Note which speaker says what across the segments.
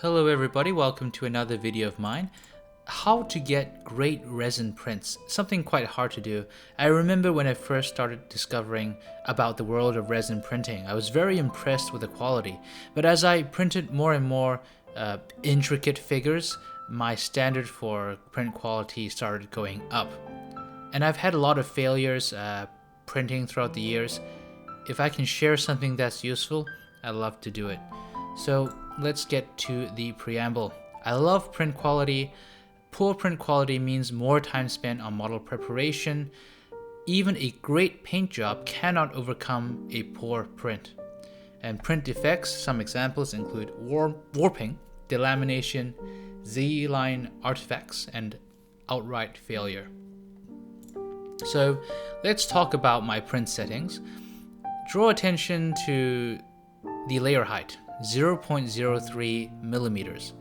Speaker 1: Hello everybody, welcome to another video of mine. How to get great resin prints, something quite hard to do. I remember when I first started discovering about the world of resin printing, I was very impressed with the quality. But as I printed more and more intricate figures, my standard for print quality started going up. And I've had a lot of failures printing throughout the years. If I can share something that's useful, I'd love to do it. So let's get to the preamble. I love print quality. Poor print quality means more time spent on model preparation. Even a great paint job cannot overcome a poor print. And print defects, some examples include warping, delamination, Z-line artifacts, and outright failure. So let's talk about my print settings. Draw attention to the layer height. 0.03 millimeters.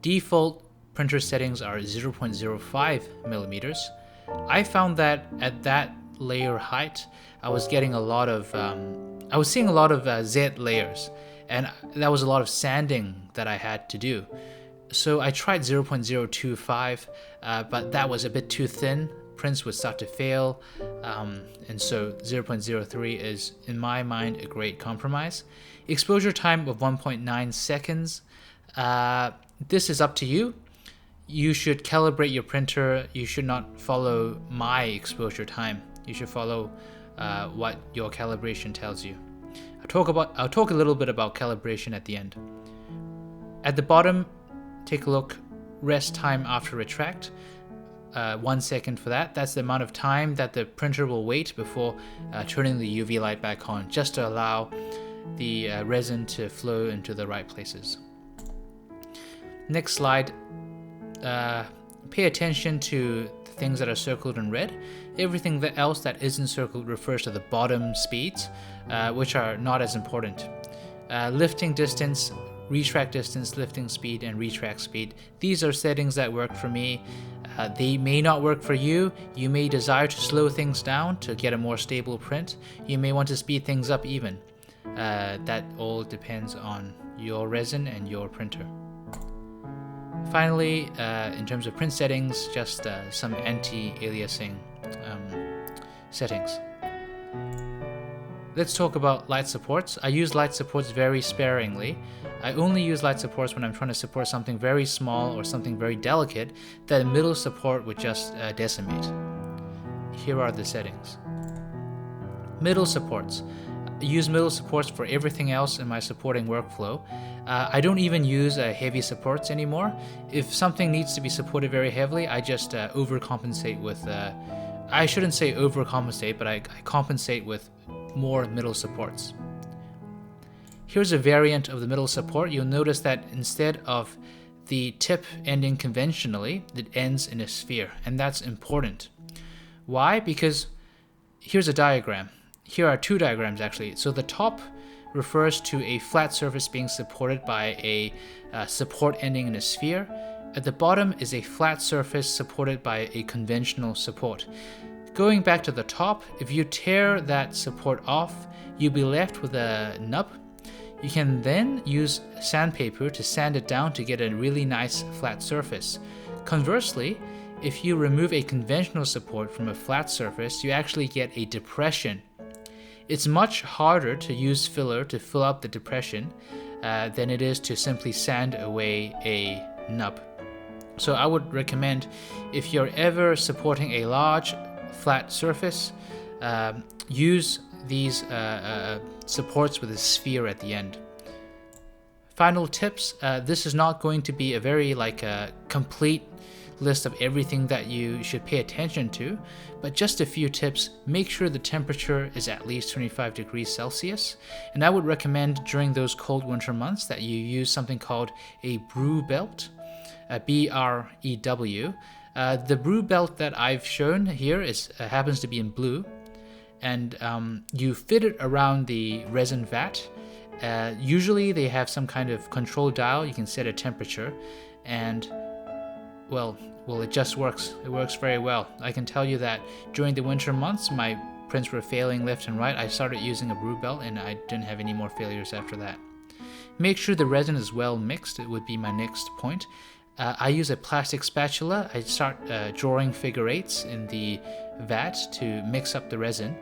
Speaker 1: Default printer settings are 0.05 millimeters. I found that at that layer height, I was seeing a lot of Z layers, and that was a lot of sanding that I had to do. So I tried 0.025, but that was a bit too thin. Prints would start to fail, and so 0.03 is, in my mind, a great compromise. Exposure time of 1.9 seconds. This is up to you. You should calibrate your printer. You should not follow my exposure time. You should follow what your calibration tells you. I'll talk a little bit about calibration at the end. At the bottom, take a look. Rest time after retract. 1 second for that. That's the amount of time that the printer will wait before turning the UV light back on, just to allow the resin to flow into the right places. Next slide. Pay attention to the things that are circled in red. Everything else that isn't circled refers to the bottom speeds, which are not as important. Lifting distance, retract distance, lifting speed, and retract speed. These are settings that work for me. They may not work for you. You may desire to slow things down to get a more stable print. You may want to speed things up even. That all depends on your resin and your printer. Finally, in terms of print settings, just some anti-aliasing settings. Let's talk about light supports. I use light supports very sparingly. I only use light supports when I'm trying to support something very small or something very delicate that a middle support would just decimate. Here are the settings. Middle supports. I use middle supports for everything else in my supporting workflow. I don't even use heavy supports anymore. If something needs to be supported very heavily, I just overcompensate with, I shouldn't say overcompensate, but I compensate with more middle supports. Here's a variant of the middle support. You'll notice that instead of the tip ending conventionally, it ends in a sphere, and that's important. Why? Because here's a diagram. Here are two diagrams actually. So the top refers to a flat surface being supported by a support ending in a sphere. At the bottom is a flat surface supported by a conventional support. Going back to the top, if you tear that support off, you'll be left with a nub. You can then use sandpaper to sand it down to get a really nice flat surface. Conversely, if you remove a conventional support from a flat surface, you actually get a depression. It's much harder to use filler to fill up the depression than it is to simply sand away a nub. So I would recommend, if you're ever supporting a large flat surface, use these supports with a sphere at the end. Final tips. This is not going to be a very complete list of everything that you should pay attention to, but just a few tips. Make sure the temperature is at least 25 degrees Celsius, and I would recommend during those cold winter months that you use something called a brew belt, BREW. The brew belt that I've shown here happens to be in blue, and you fit it around the resin vat. Usually they have some kind of control dial. You can set a temperature, and well, it just works. It works very well. I can tell you that during the winter months, my prints were failing left and right. I started using a brew belt, and I didn't have any more failures after that. Make sure the resin is well mixed. It would be my next point. I use a plastic spatula. I start drawing figure eights in the vat to mix up the resin.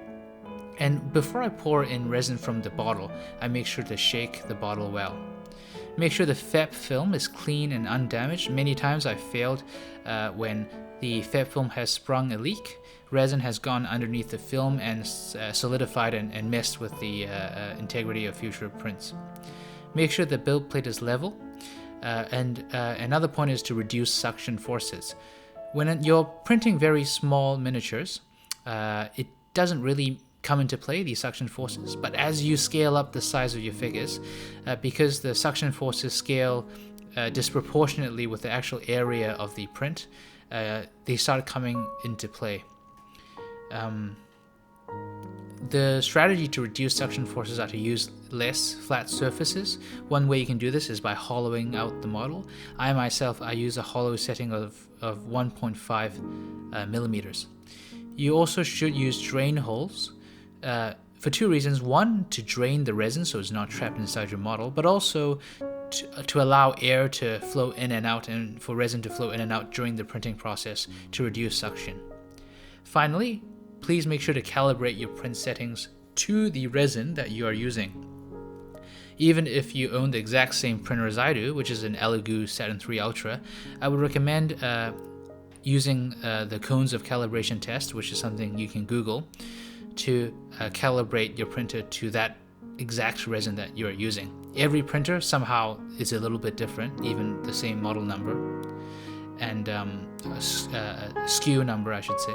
Speaker 1: And before I pour in resin from the bottle, I make sure to shake the bottle well. Make sure the FEP film is clean and undamaged. Many times I failed when the FEP film has sprung a leak. Resin has gone underneath the film and solidified and messed with the integrity of future prints. Make sure the build plate is level. And another point is to reduce suction forces. When you're printing very small miniatures, it doesn't really come into play, these suction forces, but as you scale up the size of your figures, because the suction forces scale disproportionately with the actual area of the print, they start coming into play. The strategy to reduce suction forces are to use less flat surfaces. One way you can do this is by hollowing out the model. I myself use a hollow setting of 1.5 millimeters. You also should use drain holes for two reasons. One, to drain the resin so it's not trapped inside your model, but also to allow air to flow in and out, and for resin to flow in and out during the printing process to reduce suction. Finally, please make sure to calibrate your print settings to the resin that you are using. Even if you own the exact same printer as I do, which is an Elegoo Saturn III Ultra, I would recommend using the cones of calibration test, which is something you can Google, to calibrate your printer to that exact resin that you're using. Every printer somehow is a little bit different, even the same model number and SKU number, I should say.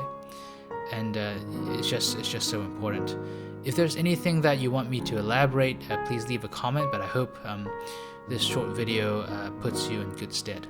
Speaker 1: And it's just so important. If there's anything that you want me to elaborate, please leave a comment, but I hope this short video puts you in good stead.